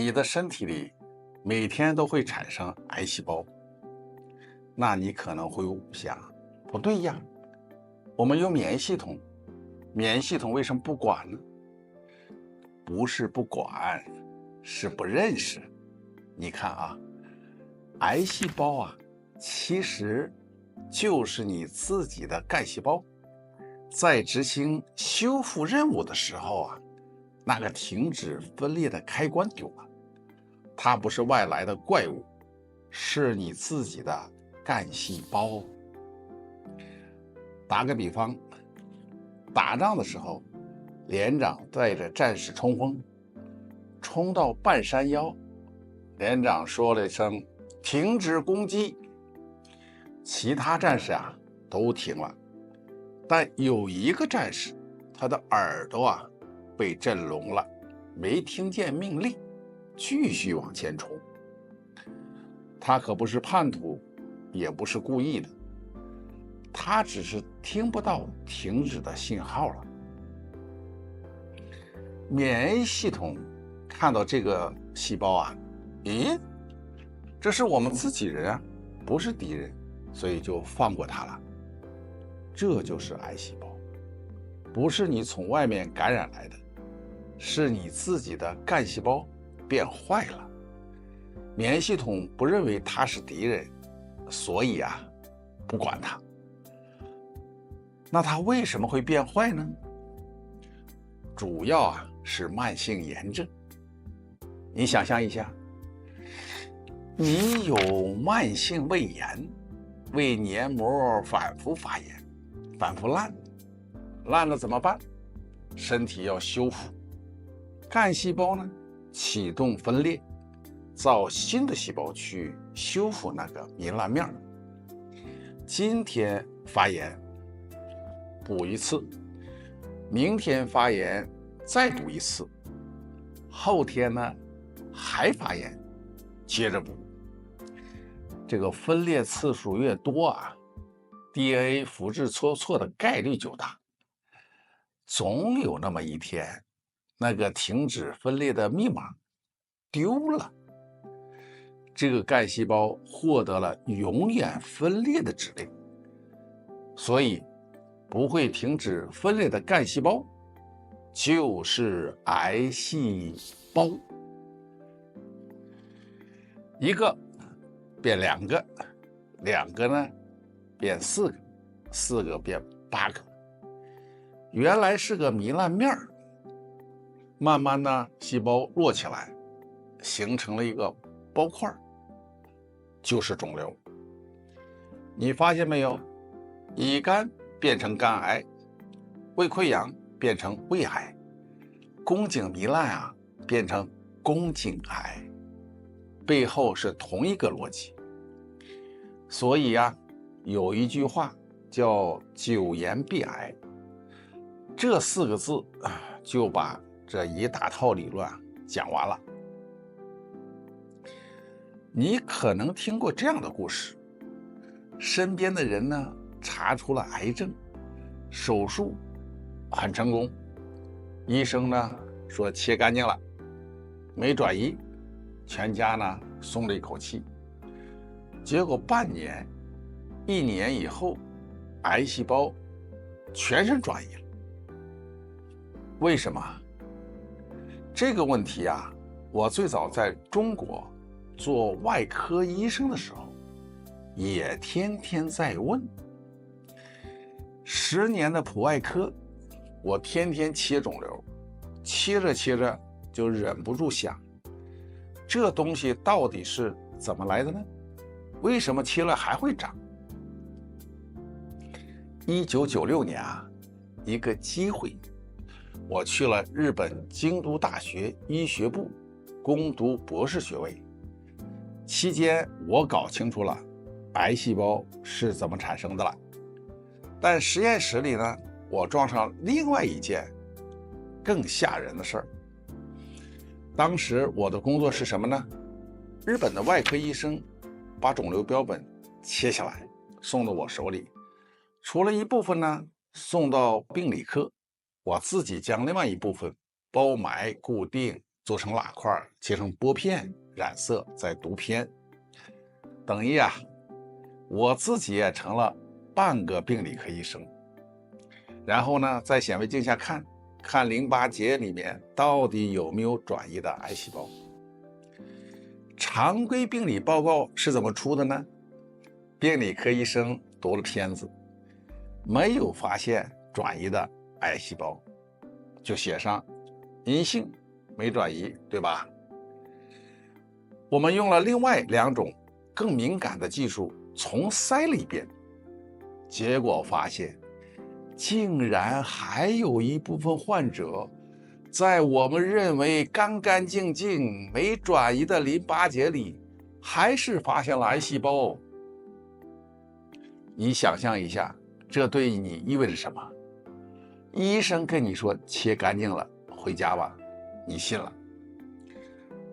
你的身体里每天都会产生癌细胞，那你可能会想，不对呀，我们有免疫系统，免疫系统为什么不管呢？不是不管，是不认识。你看啊，癌细胞啊，其实就是你自己的干细胞，在执行修复任务的时候啊，那个停止分裂的开关丢了。它不是外来的怪物，是你自己的干细胞。打个比方，打仗的时候，连长带着战士冲锋，冲到半山腰，连长说了一声停止攻击，其他战士啊都停了，但有一个战士，他的耳朵啊被震聋了，没听见命令，继续往前冲。他可不是叛徒，也不是故意的，他只是听不到停止的信号了。免疫系统看到这个细胞啊，咦，这是我们自己人啊，不是敌人，所以就放过它了。这就是癌细胞，不是你从外面感染来的，是你自己的干细胞变坏了。免疫系统不认为它是敌人，所以啊，不管它。那它为什么会变坏呢？主要啊是慢性炎症。你想象一下，你有慢性胃炎，胃黏膜反复发炎，反复烂，烂了怎么办？身体要修复，干细胞呢启动分裂，造新的细胞去修复那个糜烂面。今天发炎，补一次，明天发炎再补一次，后天呢还发炎，接着补。这个分裂次数越多啊， DNA 复制错的概率就大。总有那么一天，那个停止分裂的密码丢了，这个干细胞获得了永远分裂的指令。所以不会停止分裂的干细胞就是癌细胞。一个变两个，两个呢变四个，四个变8个。原来是个糜烂面儿，慢慢呢细胞摞起来，形成了一个包块，就是肿瘤。你发现没有？乙肝变成肝癌，胃溃疡变成胃癌，宫颈糜烂啊变成宫颈癌，背后是同一个逻辑。所以啊，有一句话叫9言必癌，这4个字就把这一大套理论讲完了。你可能听过这样的故事，身边的人呢查出了癌症，手术很成功，医生呢说切干净了，没转移，全家呢松了一口气。结果半年、1年以后，癌细胞全身转移了。为什么？这个问题啊，我最早在中国做外科医生的时候，也天天在问。10年的普外科，我天天切肿瘤，切着切着就忍不住想，这东西到底是怎么来的呢？为什么切了还会长？1996年啊，一个机会，我去了日本京都大学医学部攻读博士学位。期间我搞清楚了癌细胞是怎么产生的了，但实验室里呢，我撞上另外一件更吓人的事儿。当时我的工作是什么呢？日本的外科医生把肿瘤标本切下来送到我手里，除了一部分呢送到病理科，我自己将另外一部分包埋固定做成蜡块，切成薄片，染色再读篇。等于我自己也成了半个病理科医生。然后呢，在显微镜下看淋巴结里面到底有没有转移的癌细胞。常规病理报告是怎么出的呢？病理科医生读了片子，没有发现转移的癌细胞，就写上阴性，没转移，对吧？我们用了另外2种更敏感的技术重筛了一遍，结果发现竟然还有一部分患者在我们认为干干净净没转移的淋巴结里还是发现了癌细胞。你想象一下，这对你意味着什么？医生跟你说切干净了，回家吧，你信了。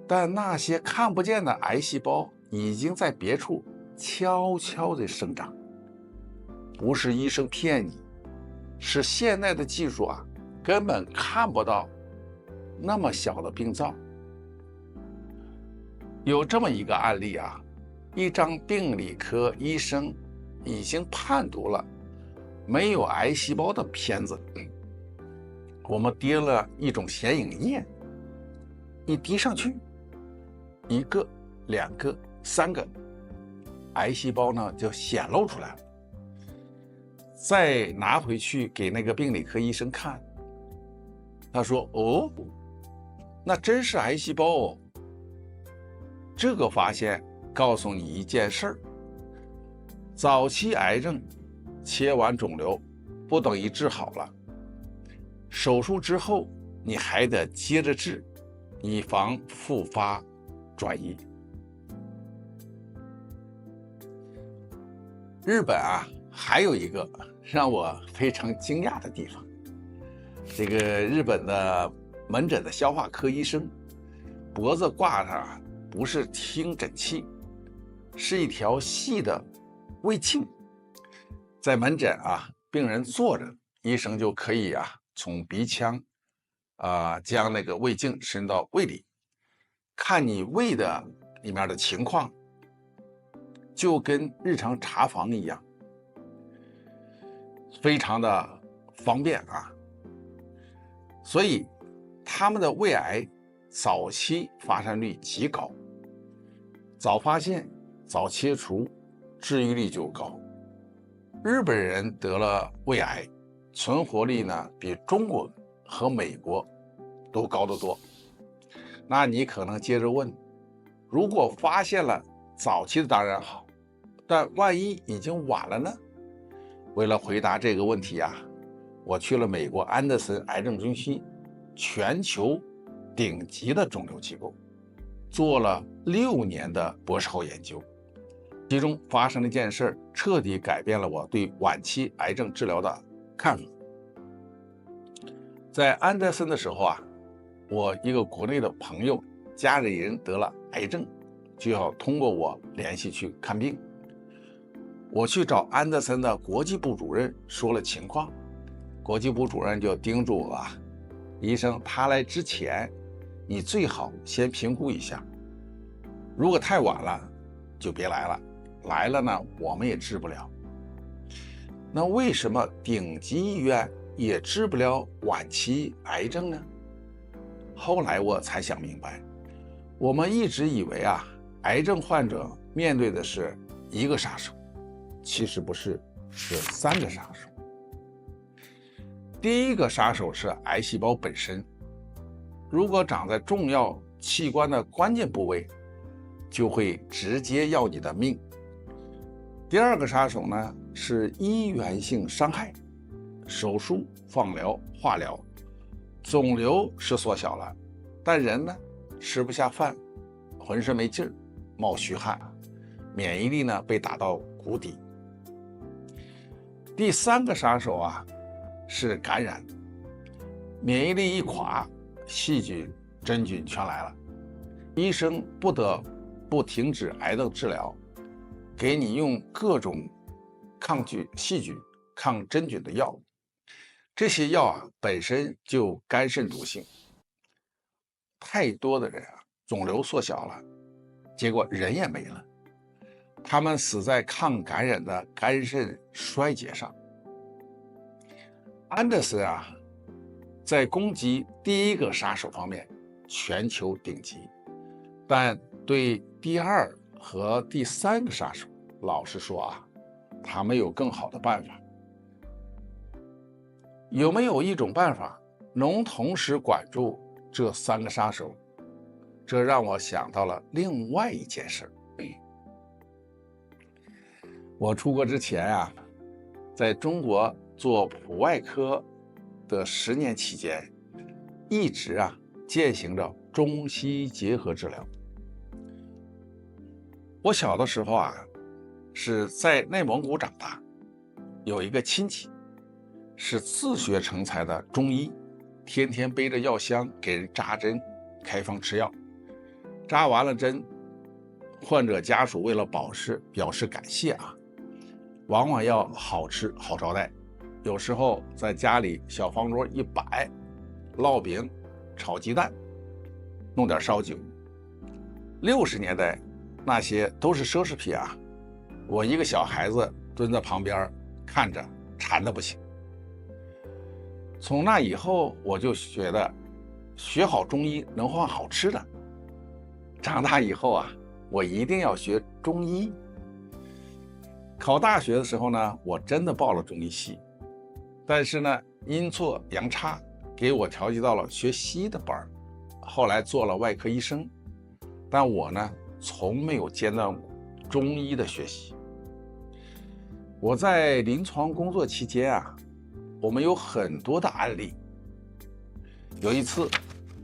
但那些看不见的癌细胞已经在别处悄悄地生长。不是医生骗你，是现在的技术根本看不到那么小的病灶。有这么一个案例一张病理科医生已经判读了没有癌细胞的片子，我们滴了一种显影液，一滴上去，1个、2个、3个癌细胞呢就显露出来了。再拿回去给那个病理科医生看，他说：“哦，那真是癌细胞哦。”这个发现告诉你一件事儿：早期癌症切完肿瘤不等于治好了，手术之后你还得接着治，以防复发转移。日本还有一个让我非常惊讶的地方，这个日本的门诊的消化科医生脖子挂的不是听诊器，是一条细的胃镜。在门诊病人坐着，医生就可以从鼻腔将那个胃镜伸到胃里，看你胃的里面的情况，就跟日常查房一样，非常的方便所以他们的胃癌早期发生率极高，早发现早切除，治愈率就高。日本人得了胃癌，存活率呢比中国和美国都高得多。那你可能接着问，如果发现了早期的当然好，但万一已经晚了呢？为了回答这个问题我去了美国安德森癌症中心，全球顶级的肿瘤机构，做了6年的博士后研究。其中发生了一件事，彻底改变了我对晚期癌症治疗的看法。在安德森的时候我一个国内的朋友家里人得了癌症，就要通过我联系去看病。我去找安德森的国际部主任说了情况，国际部主任就叮嘱我医生，他来之前你最好先评估一下，如果太晚了就别来了，来了呢我们也治不了。那为什么顶级医院也治不了晚期癌症呢？后来我才想明白，我们一直以为癌症患者面对的是1个杀手，其实不是，是3个杀手。第1个杀手是癌细胞本身，如果长在重要器官的关键部位，就会直接要你的命。第2个杀手呢是医源性伤害，手术、放疗、化疗，肿瘤是缩小了，但人呢吃不下饭，浑身没劲儿，冒虚汗，免疫力呢被打到谷底。第3个杀手是感染，免疫力一垮，细菌、真菌全来了，医生不得不停止癌症治疗，给你用各种抗拒细菌、抗真菌的药物。这些药本身就肝肾毒性，太多的人啊，肿瘤缩小了，结果人也没了。他们死在抗感染的肝肾衰竭上。安德森啊，在攻击第一个杀手方面全球顶级，但对第二和第三个杀手，老实说啊，他没有更好的办法。有没有一种办法能同时管住这三个杀手？这让我想到了另外一件事。我出国之前啊，在中国做普外科的10年期间，一直践行着中西结合治疗。我小的时候啊，是在内蒙古长大，有一个亲戚是自学成才的中医，天天背着药箱给人扎针、开方吃药。扎完了针，患者家属为了表示感谢往往要好吃好招待。有时候在家里小方桌一摆，烙饼、炒鸡蛋，弄点烧酒。60年代那些都是奢侈品我一个小孩子蹲在旁边看着，馋得不行。从那以后，我就觉得学好中医能换好吃的。长大以后我一定要学中医。考大学的时候呢，我真的报了中医系，但是呢，阴错阳差给我调剂到了学西医的班，后来做了外科医生。但我呢，从没有间断过中医的学习。我在临床工作期间我们有很多的案例。有一次，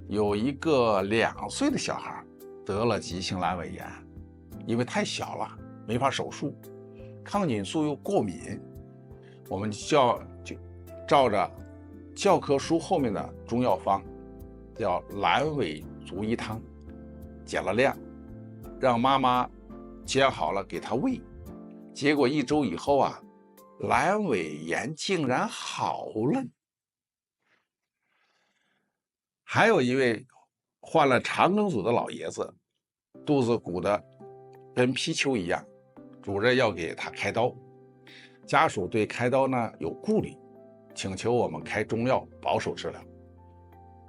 有一个2岁的小孩得了急性阑尾炎，因为太小了，没法手术，抗菌素又过敏，我们就照着教科书后面的中药方，叫阑尾足医汤，减了量，让妈妈煎好了给他喂。结果1周以后阑尾炎竟然好了。还有一位患了肠梗阻的老爷子，肚子鼓得跟皮球一样，主任要给他开刀，家属对开刀呢有顾虑，请求我们开中药保守治疗。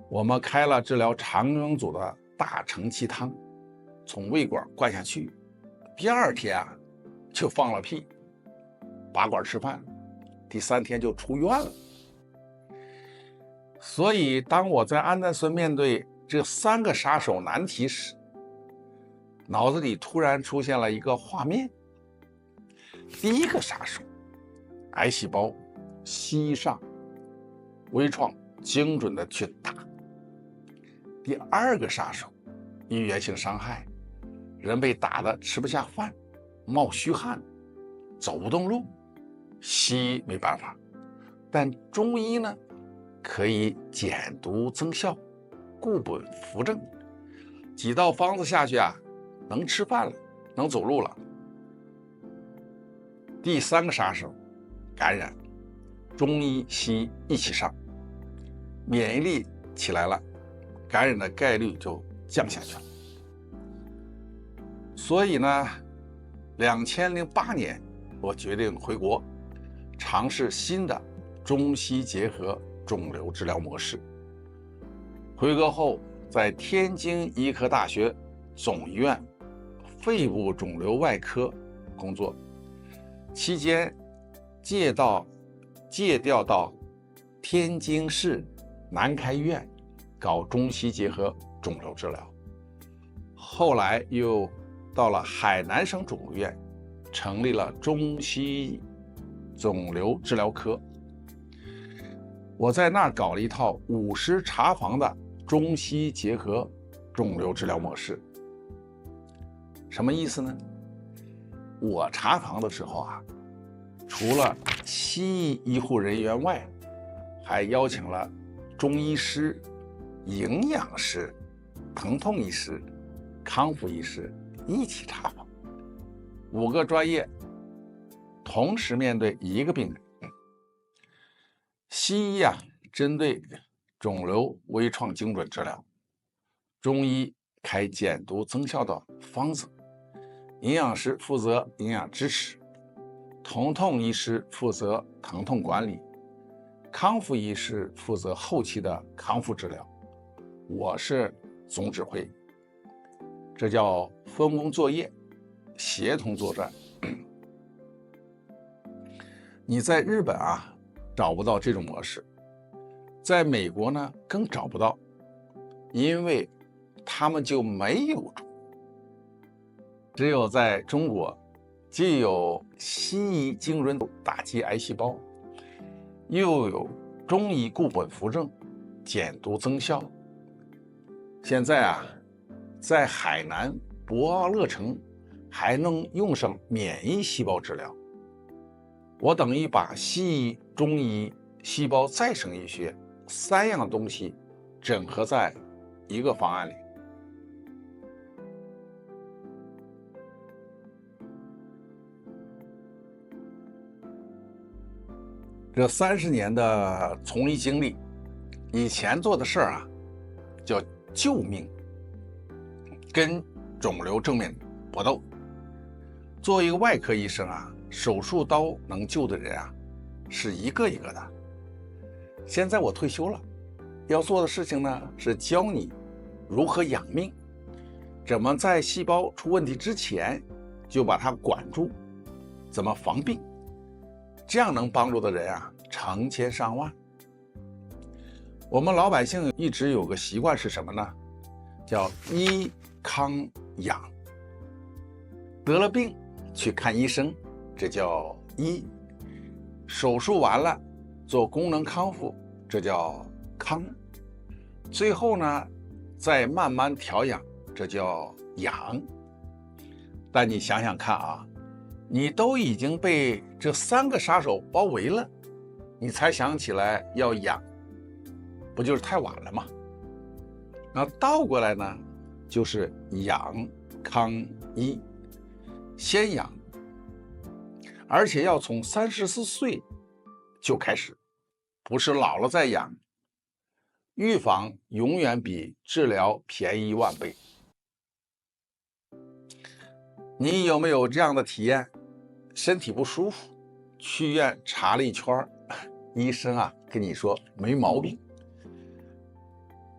我们开了治疗肠梗阻的大承气汤，从胃管灌下去，第2天就放了屁，拔管吃饭，第3天就出院了。所以当我在安德森面对这3个杀手难题时，脑子里突然出现了一个画面。第一个杀手，癌细胞吸上微创精准的去打；第2个杀手，因源性伤害，人被打得吃不下饭，冒虚汗，走不动路。西医没办法，但中医呢，可以减毒增效，固本扶正，几道方子下去能吃饭了，能走路了。第3个杀手，感染，中医西医一起上，免疫力起来了，感染的概率就降下去了。所以呢，2008年我决定回国，尝试新的中西结合肿瘤治疗模式。回国后，在天津医科大学总医院肺部肿瘤外科工作，期间借调到天津市南开医院搞中西结合肿瘤治疗，后来又到了海南省肿瘤院，成立了中西肿瘤治疗科。我在那儿搞了一套50查房的中西结合肿瘤治疗模式。什么意思呢？我查房的时候除了西医医护人员外，还邀请了中医师、营养师、疼痛医师、康复医师一起查房，5个专业同时面对一个病人。西医针对肿瘤微创精准治疗，中医开减毒增效的方子，营养师负责营养支持，疼痛医师负责疼痛管理，康复医师负责后期的康复治疗，我是总指挥。这叫分工作业，协同作战。你在日本找不到这种模式，在美国呢更找不到，因为他们就没有中。只有在中国，既有西医精准打击癌细胞，又有中医固本扶正，减毒增效。现在在海南博鳌乐城还能用上免疫细胞治疗。我等于把西医、中医、细胞再生医学3样东西整合在一个方案里。这30年的从医经历，以前做的事儿叫救命，跟肿瘤正面搏斗。作为一个外科医生手术刀能救的人是一个一个的。现在我退休了，要做的事情呢是教你如何养命，怎么在细胞出问题之前就把它管住，怎么防病，这样能帮助的人成千上万。我们老百姓一直有个习惯是什么呢？叫医康养。得了病去看医生，这叫医；手术完了做功能康复，这叫康；最后呢再慢慢调养，这叫养。但你想想看你都已经被这3个杀手包围了，你才想起来要养，不就是太晚了吗？那倒过来呢，就是养康医，先养，而且要从34岁就开始，不是老了再养。预防永远比治疗便宜1万倍。你有没有这样的体验？身体不舒服，去医院查了一圈，医生跟你说没毛病。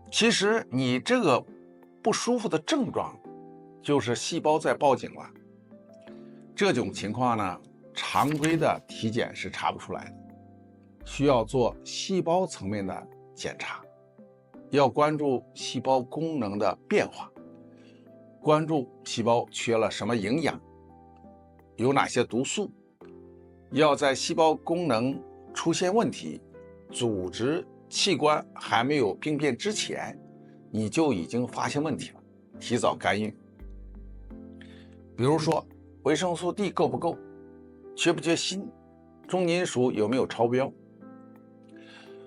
其实你这个不舒服的症状就是细胞在报警了。这种情况呢，常规的体检是查不出来的，需要做细胞层面的检查，要关注细胞功能的变化，关注细胞缺了什么营养，有哪些毒素，要在细胞功能出现问题，组织器官还没有病变之前，你就已经发现问题了，提早干预。比如说维生素 D 够不够，缺不缺锌，重金属有没有超标。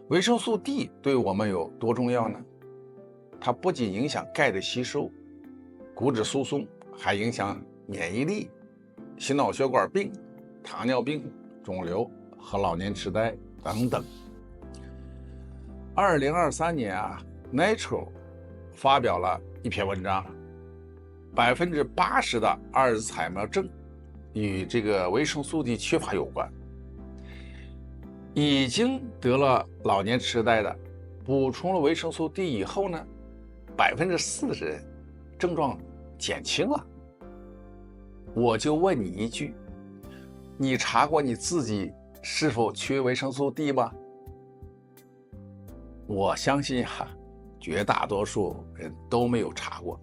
维生素 D 对我们有多重要呢？它不仅影响钙的吸收、骨质疏松，还影响免疫力、心脑血管病、糖尿病、肿瘤和老年痴呆等等。2023年Nature 发表了一篇文章，80%的阿尔兹海默症与这个维生素 D 缺乏有关。已经得了老年痴呆的，补充了维生素 D 以后呢，4%的人症状减轻了。我就问你一句，你查过你自己是否缺维生素 D 吗？我相信绝大多数人都没有查过。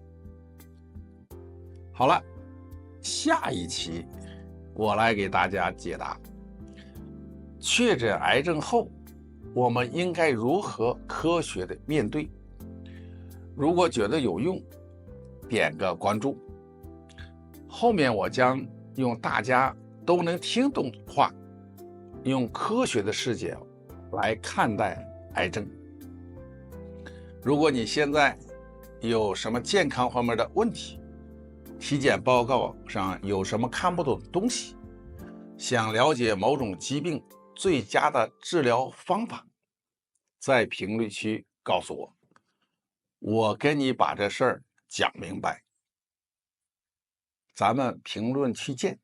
好了，下一期我来给大家解答确诊癌症后我们应该如何科学的面对。如果觉得有用，点个关注。后面我将用大家都能听懂的话，用科学的视角来看待癌症。如果你现在有什么健康方面的问题，体检报告上有什么看不懂的东西，想了解某种疾病最佳的治疗方法，在评论区告诉我。我跟你把这事儿讲明白，咱们评论区见。